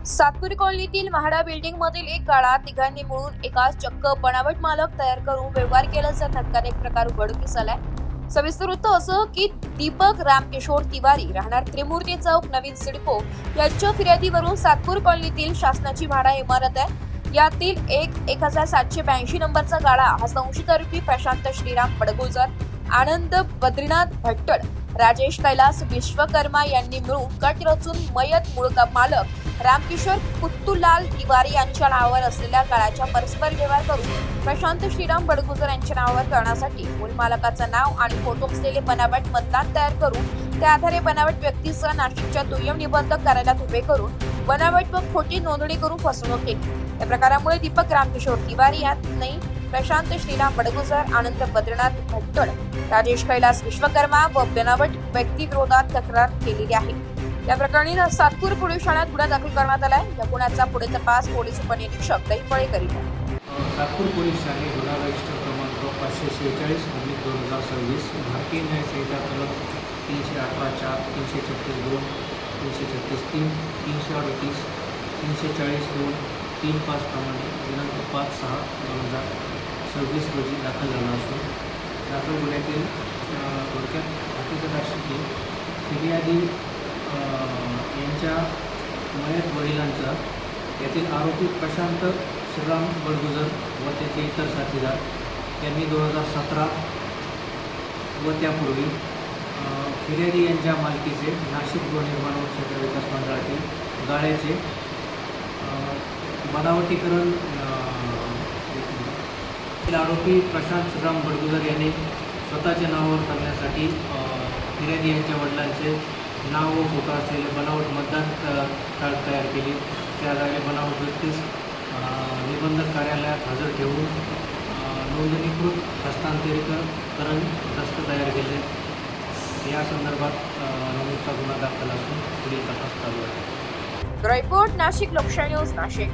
Satpuri कॉलनीतील MHADA building मधील एक गाळा तिघांनी मिळून एकाच चक्क बनावट मालक तयार करून व्यवहार केल्याचा धक्कादायक प्रकार उघडकीस आलाय। सविस्तर वृत्त असं की दीपक रामकिशोर तिवारी राहणार त्रिमूर्ती चौक नवीन सिडको यांच्या फिर्यादीवरून सातपूर कॉलनीतील शासनाची म्हाडा इमारत आहे। यातील एक 1782 नंबरचा गाळा हा संशयित आरोपी प्रशांत श्रीराम बडगुजर, आनंद बद्रीनाथ भट्टड, राजेश कैलास विश्वकर्मा यांनी मिळून कट रचून मयत मूळ मालक रामकिशोर कुत्तूलाल तिवारी यांच्या नावावर असलेल्या गाळ्याचा परस्पर व्यवहार करून प्रशांत श्रीराम बडगुजर यांच्या नावावर करण्यासाठी मूळ मालकाचं नाव आणि फोटो असलेले बनावट मतदान तयार करून त्या आधारे बनावट व्यक्तीसह नाशिकच्या दुय्यम निबंधक कार्यालयात उभे करून बनावट व खोटी नोंदणी करून फसवणूक केली। या प्रकारामुळे दीपक रामकिशोर तिवारी यांनी प्रशांत श्रीराम बडगुजर, आनंद बद्रीनाथ भट्टड, राजेश कैलास विश्वकर्मा व बनावट व्यक्ती विरोधात तक्रार केलेली आहे। या प्रकरणी सातपूर पोलीस ठाण्यात गुन्हा दाखल करण्यात आला आहे। या गुन्ह्याचा पुढे तपास पोलीस उपनिरीक्षक दैफळे करीत आहेत। सातपूर पोलीस ठाणे गुन्हा रजिस्टर क्रमांक 546/2026 भारतीय न्याय संहिता कलम 318(4), 336(2), 336(3), 338, 340(2), 35 प्रमाणे दिनांक 5/6/2026 रोजी दाखल झाला असून दाखल गुन्ह्यातील थोडक्यात हकीकत अशी की फिर्यादी यांच्या मयत वडिलांचा यातील आरोपी प्रशांत श्रीराम बडगुजर व त्याचे इतर साथीदार यांनी 2017 व त्यापूर्वी फिर्यादी यांच्या मालकीचे नाशिक गृहनिर्माण व क्षेत्र विकास मंडळातील गाळ्याचे बनावटीकरण आरोपी प्रशांत श्रीराम बडगुजर यांनी स्वतःच्या नावावर करण्यासाठी फिर्यादी यांच्या वडिलांचे नाव व फोटो असलेले बनावट मतदान कार्ड तयार केले। त्याद्वारे बनावट व्यक्तीस निबंधक कार्यालयात हजर ठेवून नोंदणीकृत हस्तांतरीकरण दस्त तयार केले। या संदर्भात नमूदचा गुन्हा दाखल असून पुढील तपास चालू आहे। रिपोर्ट नाशिक लोकशाही न्यूज नाशिक।